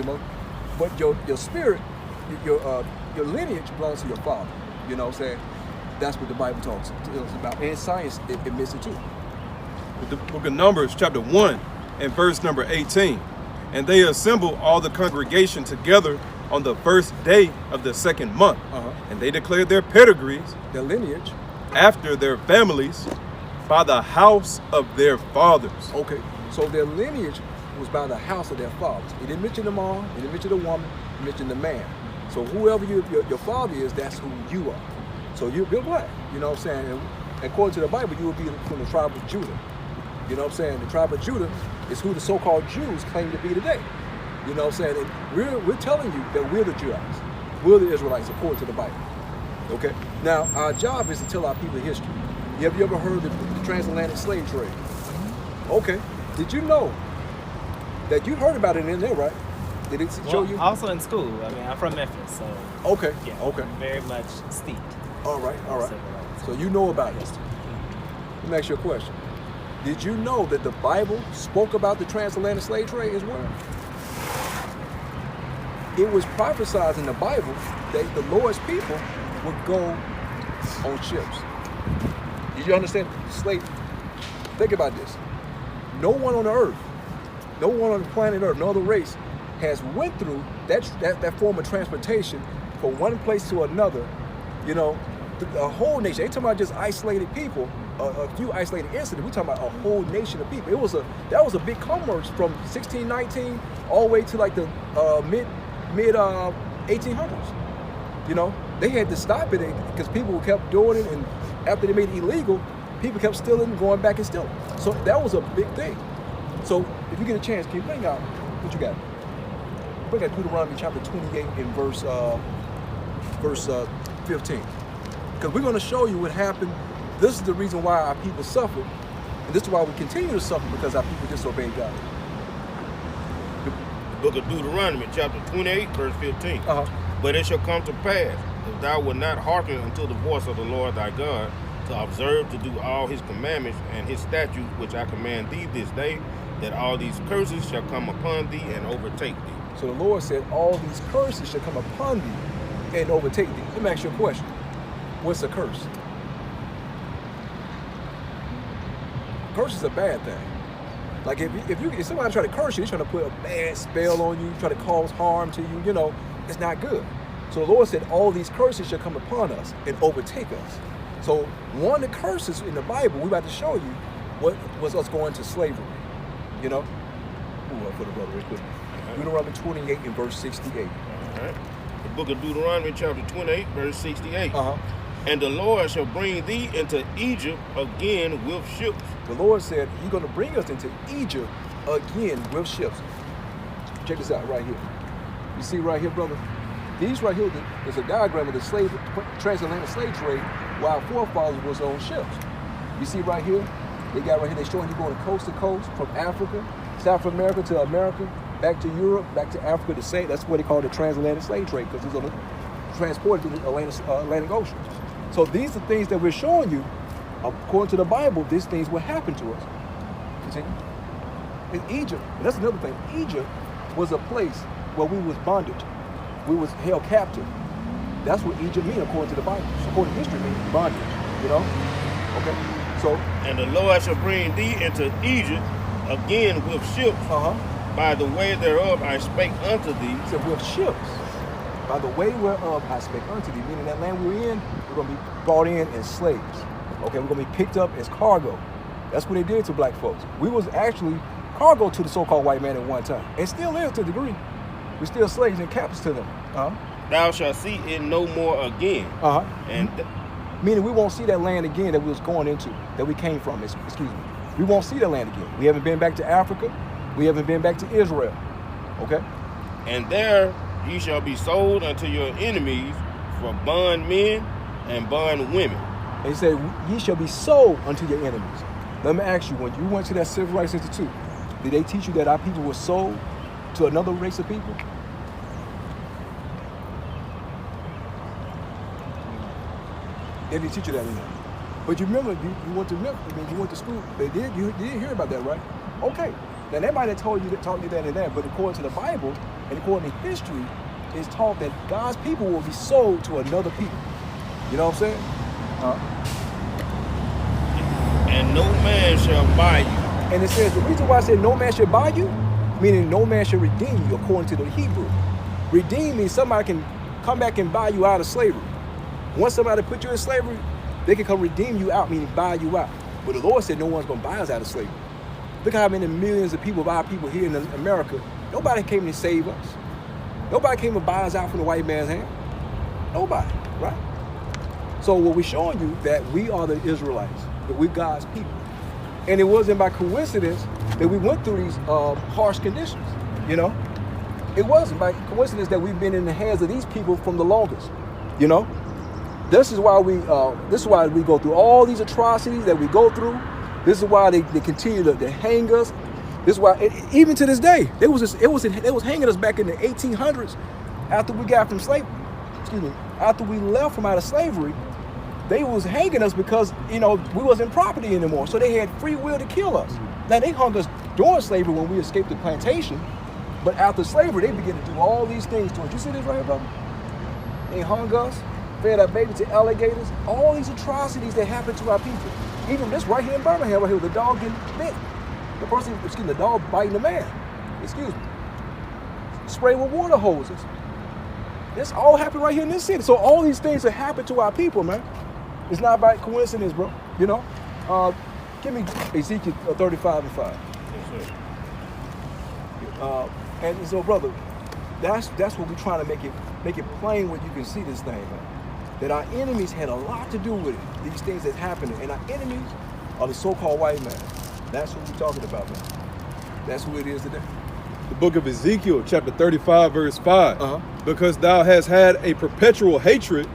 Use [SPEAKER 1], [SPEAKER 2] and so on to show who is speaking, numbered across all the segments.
[SPEAKER 1] mother. But your spirit, your lineage belongs to your father. You know what I'm saying? That's what the Bible talks about. And science admits it too.
[SPEAKER 2] The book of Numbers, chapter 1, and verse number 18. And they assembled all the congregation together on the first day of the second month. And they declared their pedigrees,
[SPEAKER 1] their lineage,
[SPEAKER 2] after their families, by the house of their fathers.
[SPEAKER 1] Okay, so their lineage was by the house of their fathers. He didn't mention the mom, he didn't mention the woman, he mentioned the man. So whoever your father is, that's who you are. So you're black, you know what I'm saying? And according to the Bible, you will be from the tribe of Judah. You know what I'm saying? The tribe of Judah is who the so-called Jews claim to be today. You know what I'm saying? And we're telling you that we're the Jews. We're the Israelites according to the Bible. Okay? Now, our job is to tell our people history. Have you ever heard of the transatlantic slave trade? Okay. Did you know that you heard about it in there, right? Did it show you?
[SPEAKER 3] Also in school. I mean, I'm from Memphis, so.
[SPEAKER 1] Okay.
[SPEAKER 3] Yeah.
[SPEAKER 1] Okay.
[SPEAKER 3] Very much steeped.
[SPEAKER 1] All right. All right. So you know about it. Let me ask you a question. Did you know that the Bible spoke about the transatlantic slave trade as well? It was prophesied in the Bible that the Lord's people would go on ships. Did you understand? Slavery. Think about this. No one on the earth, no one on the planet Earth, no other race has went through that form of transportation from one place to another. You know, a whole nation. Ain't talking about just isolated people, a few isolated incidents. We're talking about a whole nation of people. That was a big commerce from 1619 all the way to like the mid 1800s. You know, they had to stop it because people kept doing it, and after they made it illegal, people kept stealing and going back and stealing. So that was a big thing. So if you get a chance, can you bring out what you got? Bring out Deuteronomy chapter 28 in verse 15. Because we're going to show you what happened. This is the reason why our people suffered, and this is why we continue to suffer, because our people disobeyed God.
[SPEAKER 4] The book of Deuteronomy chapter 28 verse 15. But it shall come to pass, if thou wilt not hearken unto the voice of the Lord thy God, to observe to do all his commandments and his statutes which I command thee this day, that all these curses shall come upon thee and overtake thee.
[SPEAKER 1] So the Lord said, all these curses shall come upon thee and overtake thee. Let me ask you a question. What's a curse? Curse is a bad thing. Like if somebody try to curse you, they're trying to put a bad spell on you, try to cause harm to you, you know, it's not good. So the Lord said, all these curses shall come upon us and overtake us. So one of the curses in the Bible, we're about to show you what was us going to slavery. You know? Ooh, I'll put it up real quick. Deuteronomy 28 and verse 68.
[SPEAKER 4] All right. The book of Deuteronomy chapter 28 verse 68. And the Lord shall bring thee into Egypt again with ships.
[SPEAKER 1] The Lord said he's going to bring us into Egypt again with ships. Check this out right here. You see right here, brother? These right here, there's a diagram of the transatlantic slave trade while our forefathers was on ships. You see right here? They got right here, they're showing you going coast to coast from Africa, South America to America, back to Europe, back to Africa, the same. That's what they call the transatlantic slave trade, because it's transported through the Atlantic Ocean. So these are things that we're showing you. According to the Bible, these things will happen to us. Continue. In Egypt, and that's another thing, Egypt was a place where we was bondage. We was held captive. That's what Egypt means according to the Bible. So according to history, it means bondage, you know? Okay, so.
[SPEAKER 4] And the Lord shall bring thee into Egypt again with ships. By the way thereof I spake unto thee.
[SPEAKER 1] So with ships, by the way whereof I spake unto thee, meaning that land we're in, we're going to be brought in as slaves. Okay, we're going to be picked up as cargo. That's what they did to black folks. We was actually cargo to the so-called white man at one time, and still is to a degree. We're still slaves and captives to them.
[SPEAKER 4] Thou shalt see it no more again.
[SPEAKER 1] And meaning we won't see that land again that we was going into, that we came from. Excuse me. We won't see that land again. We haven't been back to Africa. We haven't been back to Israel. Okay.
[SPEAKER 4] And there ye shall be sold unto your enemies for bondmen and bondwomen.
[SPEAKER 1] And he said, ye shall be sold unto your enemies. Let me ask you, when you went to that Civil Rights Institute, did they teach you that our people were sold to another race of people? They didn't teach you that in there. But you remember, you went to Memphis, you went to school. They did. You did hear about that, right? Okay. Now they might have told you that and that, but according to the Bible and according to history, it's taught that God's people will be sold to another people. You know what I'm saying?
[SPEAKER 4] And no man shall buy you.
[SPEAKER 1] And it says the reason why I said no man should buy you, meaning no man should redeem you according to the Hebrew. Redeem means somebody can come back and buy you out of slavery. Once somebody put you in slavery, they can come redeem you out, meaning buy you out. But the Lord said no one's going to buy us out of slavery. Look how many millions of people, our people here in America, nobody came to save us. Nobody came to buy us out from the white man's hand. Nobody, right? So what we're showing you that we are the Israelites, that we're God's people. And it wasn't by coincidence that we went through these harsh conditions, you know? It wasn't by coincidence that we've been in the hands of these people from the longest, you know? This is why we go through all these atrocities that we go through. This is why they continue to hang us. This is why, even to this day, they was hanging us back in the 1800s after we got from slavery. Excuse me, after we left from out of slavery, they was hanging us because, you know, we wasn't property anymore. So they had free will to kill us. Now they hung us during slavery when we escaped the plantation, but after slavery, they began to do all these things to us. You see this right here, brother? They hung us, fed our baby to alligators, all these atrocities that happened to our people. Even this right here in Birmingham, right here, the dog getting bit. The dog biting the man. Excuse me. Sprayed with water hoses. This all happened right here in this city. So all these things that happen to our people, man. It's not by coincidence, bro. You know? Give me Ezekiel 35:5.
[SPEAKER 4] Yes, sir.
[SPEAKER 1] And so, brother, that's what we're trying to make it plain where you can see this thing, man. That our enemies had a lot to do with it. These things that's happening. And our enemies are the so-called white man. That's what we're talking about, man. That's who it is today.
[SPEAKER 2] The book of Ezekiel, chapter 35, verse 5. Because thou hast had a perpetual hatred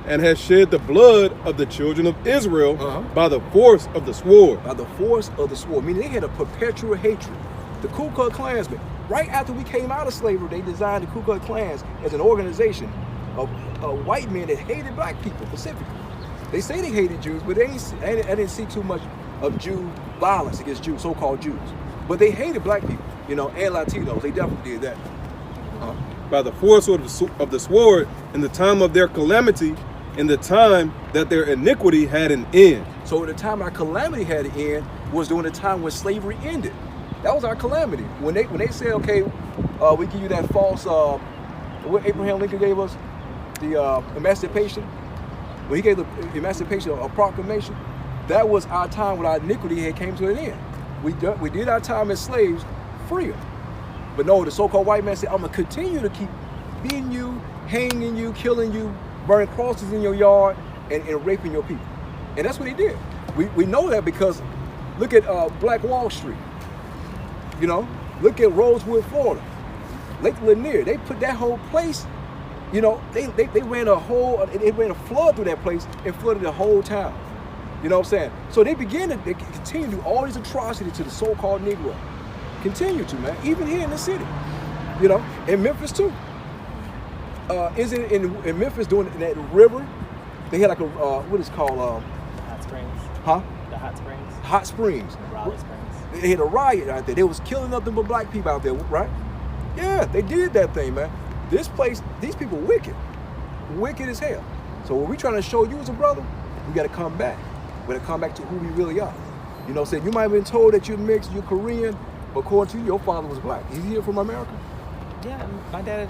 [SPEAKER 2] and hast shed the blood of the children of Israel by the force of the sword.
[SPEAKER 1] By the force of the sword. Meaning they had a perpetual hatred. The Ku Klux Klansmen, right after we came out of slavery, they designed the Ku Klux Klans as an organization of white men that hated black people specifically. They say they hated Jews, but I didn't see too much of Jew violence against Jews, so-called Jews. But they hated black people, you know, and Latinos. They definitely did that.
[SPEAKER 2] By the force of the sword in the time of their calamity, in the time that their iniquity had an end.
[SPEAKER 1] So the time our calamity had an end was during the time when slavery ended. That was our calamity. When they said, okay, we give you that false, what Abraham Lincoln gave us, the emancipation. When he gave the emancipation a proclamation, that was our time when our iniquity had came to an end. We did our time as slaves freer. But no, the so-called white man said, I'm gonna continue to keep beating you, hanging you, killing you, burning crosses in your yard, and raping your people. And that's what he did. We know that because look at Black Wall Street. You know, look at Rosewood, Florida. Lake Lanier, they put that whole place, you know, they ran a flood through that place and flooded the whole town. You know what I'm saying? So they continue to do all these atrocities to the so-called Negro. Continue to, man, even here in the city. You know, in Memphis too. Is it in Memphis doing in that river? They had like a, what is it called?
[SPEAKER 3] Hot Springs.
[SPEAKER 1] Huh?
[SPEAKER 3] The Hot Springs.
[SPEAKER 1] Hot Springs.
[SPEAKER 3] Raleigh Springs.
[SPEAKER 1] They had a riot out there. They was killing nothing but black people out there, right? Yeah, they did that thing, man. This place, these people wicked. Wicked as hell. So what we trying to show you as a brother, we got to come back. We got to come back to who we really are. You know what I'm saying? You might have been told that you're mixed, you're Korean, but according to you, your father was black. Is he here from America?
[SPEAKER 3] Yeah, my dad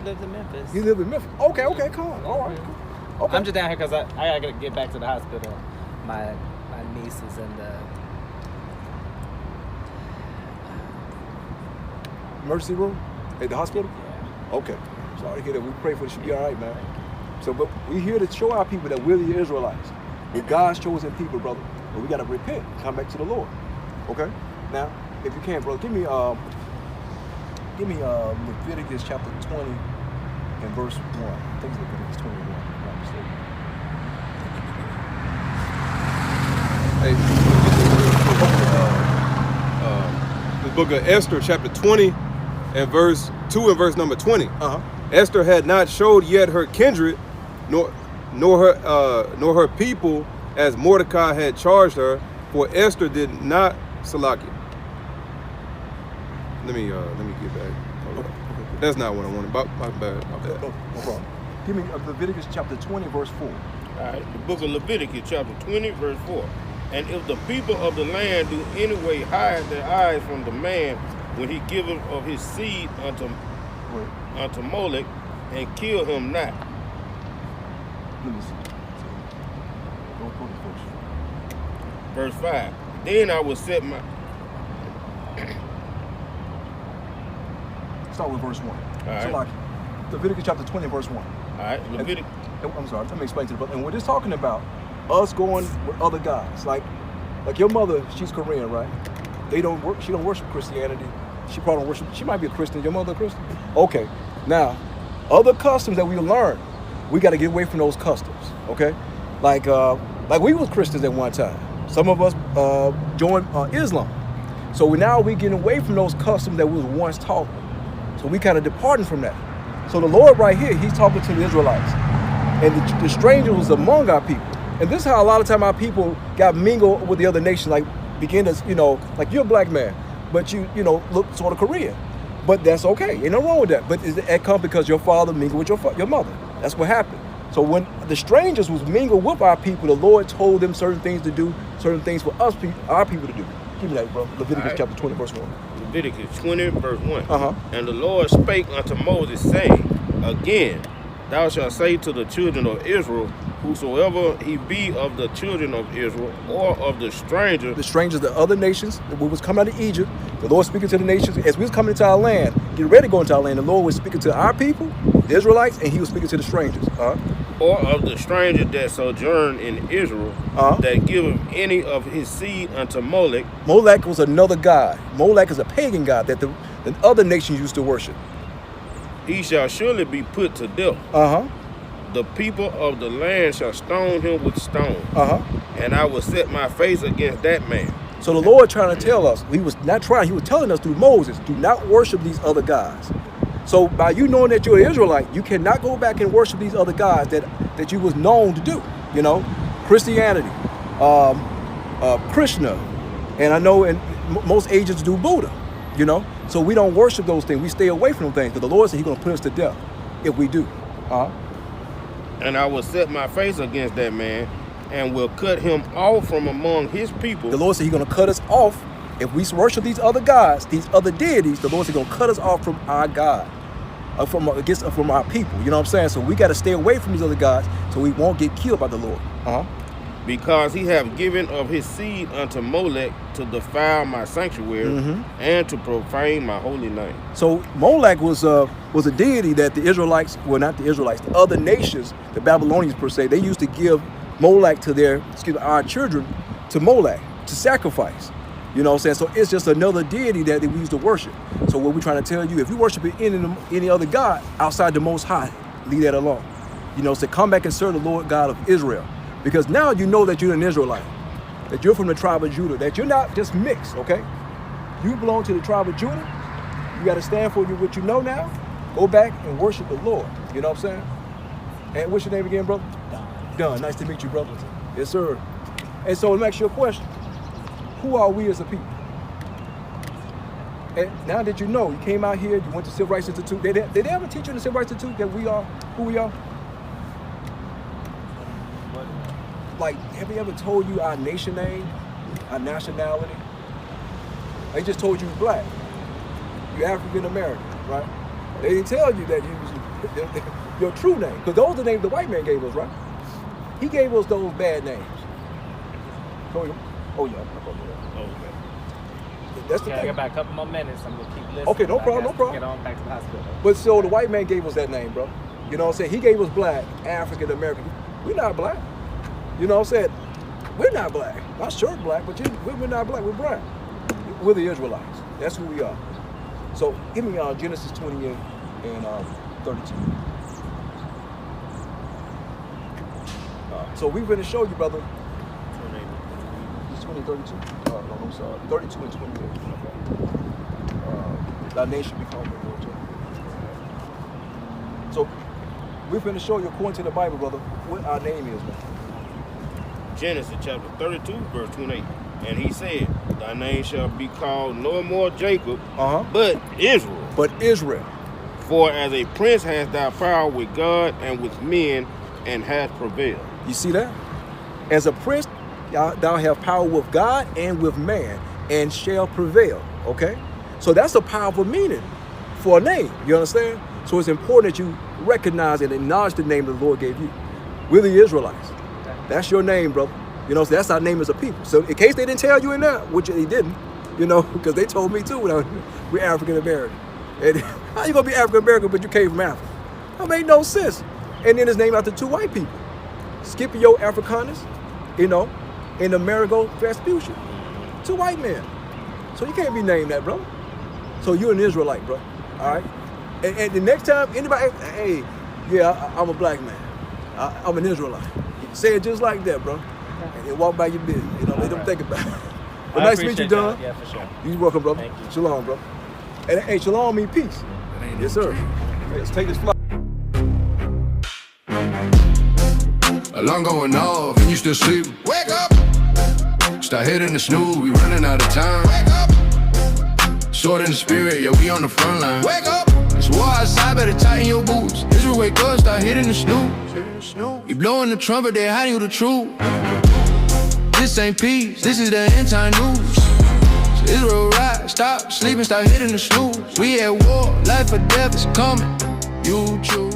[SPEAKER 3] lives in Memphis.
[SPEAKER 1] He lived in Memphis. Okay, come on. All right. Okay.
[SPEAKER 3] I'm just down here because I gotta get back to the hospital. My niece is in the
[SPEAKER 1] emergency room at the hospital?
[SPEAKER 3] Yeah.
[SPEAKER 1] Okay. Sorry to hear that. We pray for it. Should be all right, man. So, but we're here to show our people that we're the Israelites. We're God's chosen people, brother. But we got to repent, come back to the Lord. Okay? Now, if you can, bro, give me Leviticus chapter 20 and verse 1. I think it's Leviticus 21, if I'm not mistaken.
[SPEAKER 2] The book of Esther, chapter 20, and verse 2 and verse number 20. Esther had not showed yet her kindred, nor her people, as Mordecai had charged her, for Esther did not Salakia. Let me get back. Hold on. That's not what I wanted. My bad.
[SPEAKER 1] No problem. Give me Leviticus chapter 20, verse 4.
[SPEAKER 4] All right, the book of Leviticus, chapter 20, verse 4. And if the people of the land do any way hide their eyes from the man when he giveth of his seed unto Molech, and kill him not.
[SPEAKER 1] Let me see. Go to
[SPEAKER 4] Verse 5. Then I will set my...
[SPEAKER 1] Start with verse 1.
[SPEAKER 4] right.
[SPEAKER 1] So like, Leviticus chapter 20, verse 1.
[SPEAKER 4] All right, Leviticus.
[SPEAKER 1] I'm sorry, let me explain to you. And we're just talking about us going with other gods. Like your mother, she's Korean, right? She don't worship Christianity. She probably don't worship, she might be a Christian. Your mother a Christian? Okay. Now, other customs that we learn, we got to get away from those customs, okay? Like we was Christians at one time. Some of us joined Islam. So now we getting away from those customs that we was once taught. So we kind of departing from that. So the Lord right here, he's talking to the Israelites. And the stranger was among our people. And this is how a lot of time our people got mingled with the other nations, like begin to, like you're a black man, but you look sort of Korean. But that's okay, ain't no wrong with that. But it come because your father mingled with your mother. That's what happened. So when the strangers was mingled with our people, the Lord told them certain things to do, certain things for us, our people to do. Give me that, bro. Leviticus chapter 20, verse 1.
[SPEAKER 4] Leviticus 20, verse 1.
[SPEAKER 1] Uh-huh.
[SPEAKER 4] And the Lord spake unto Moses, saying, Again, thou shalt say to the children of Israel, whosoever he be of the children of Israel, or of the strangers,
[SPEAKER 1] the other nations, we was coming out of Egypt, the Lord speaking to the nations, as we was coming into our land, getting ready to go into our land, the Lord was speaking to our people, the Israelites, and he was speaking to the strangers.
[SPEAKER 4] Or of the strangers that sojourn in Israel, that giveth any of his seed unto Molech.
[SPEAKER 1] Molech was another god. Molech is a pagan god that the other nations used to worship.
[SPEAKER 4] He shall surely be put to death. The people of the land shall stone him with stones. And I will set my face against that man.
[SPEAKER 1] So the Lord trying to tell us, he was telling us through Moses, do not worship these other gods. So by you knowing that you're an Israelite, you cannot go back and worship these other gods that you was known to do. Christianity, Krishna, and I know most agents do Buddha. So we don't worship those things. We stay away from them things. But the Lord said he's going to put us to death if we do.
[SPEAKER 4] And I will set my face against that man and will cut him off from among his people.
[SPEAKER 1] The Lord said he's going to cut us off. If we worship these other gods, these other deities, the Lord said he's going to cut us off from our God, from our people. You know what I'm saying? So we got to stay away from these other gods so we won't get killed by the Lord.
[SPEAKER 4] Because he have given of his seed unto Molech to defile my sanctuary and to profane my holy name.
[SPEAKER 1] So Molech was a deity that the Israelites, well, not the Israelites, the other nations, the Babylonians per se, they used to give Molech to our children to Molech to sacrifice. You know what I'm saying? So it's just another deity that we used to worship. So what we're trying to tell you, if you worship any other god outside the Most High, leave that alone. So come back and serve the Lord God of Israel. Because now you know that you're an Israelite, that you're from the tribe of Judah, that you're not just mixed, okay? You belong to the tribe of Judah. You got to stand for what you know now. Go back and worship the Lord. You know what I'm saying? And what's your name again, brother? Don. Nice to meet you, brother. Yes, sir. And so let me ask you a question. Who are we as a people? And now that you know, you came out here, you went to Civil Rights Institute. Did they ever teach you in the Civil Rights Institute that we are who we are? Like, have they ever told you our nation name, our nationality? They just told you black. You're African American, right? They didn't tell you that your true name, because those are the names the white man gave us, right? He gave us those bad names. Oh yeah. That's the thing.
[SPEAKER 3] I got about a couple more minutes. I'm gonna keep listening.
[SPEAKER 1] Okay, no problem.
[SPEAKER 3] Get on back to the hospital.
[SPEAKER 1] But so the white man gave us that name, bro. You know what I'm saying? He gave us black, African American. We're not black. You know what I'm saying? We're not black. Not sure black, but we're not black. We're brown. We're the Israelites. That's who we are. So give me Genesis 28 and 32. So we're going to show you, brother. 20, 32. No, I'm sorry. 32 and 28. Thy name should be called the Lord. So we're going to show you, according to the Bible, brother, what our name is, man.
[SPEAKER 4] Genesis chapter 32, verse 28. And he said, Thy name shall be called no more Jacob,
[SPEAKER 1] Uh-huh.
[SPEAKER 4] but Israel.
[SPEAKER 1] But Israel.
[SPEAKER 4] For as a prince hast thou power with God and with men, and hast prevailed.
[SPEAKER 1] You see that? As a prince, thou have power with God and with man, and shall prevail. Okay? So that's a powerful meaning for a name. You understand? So it's important that you recognize and acknowledge the name the Lord gave you. We're the Israelites. That's your name, brother. You know, so that's our name as a people. So in case they didn't tell you in there, which they didn't, you know, because they told me too when we're African American. And how you gonna be African American but you came from Africa? That made no sense. And then it's named after 2 white people, Scipio Africanus, you know, and Amerigo Vespucci, 2 white men. So you can't be named that, bro. So you're an Israelite, bro. All right. And the next time anybody, hey, yeah, I'm a black man. I'm an Israelite. Say it just like that, bro. And walk by your business. You know, let them think about it. But nice to meet you, Don.
[SPEAKER 3] Yeah, for sure.
[SPEAKER 1] You're welcome, brother.
[SPEAKER 3] Thank you.
[SPEAKER 1] Shalom, bro. And hey, shalom mean peace. Yes, sir. Let's take this flight.
[SPEAKER 5] Alarm going off and you still sleep. Wake up! Start hitting the snooze, we running out of time. Wake up! Sword in the spirit, yeah, we on the front line. Wake up! It's war outside, better tighten your boots. Israel, wake up, start hitting the snooze. You blowing the trumpet, they hiding you the truth. This ain't peace, this is the end time news. So Israel rise, stop sleeping, start hitting the snooze. We at war, life or death is coming. You choose.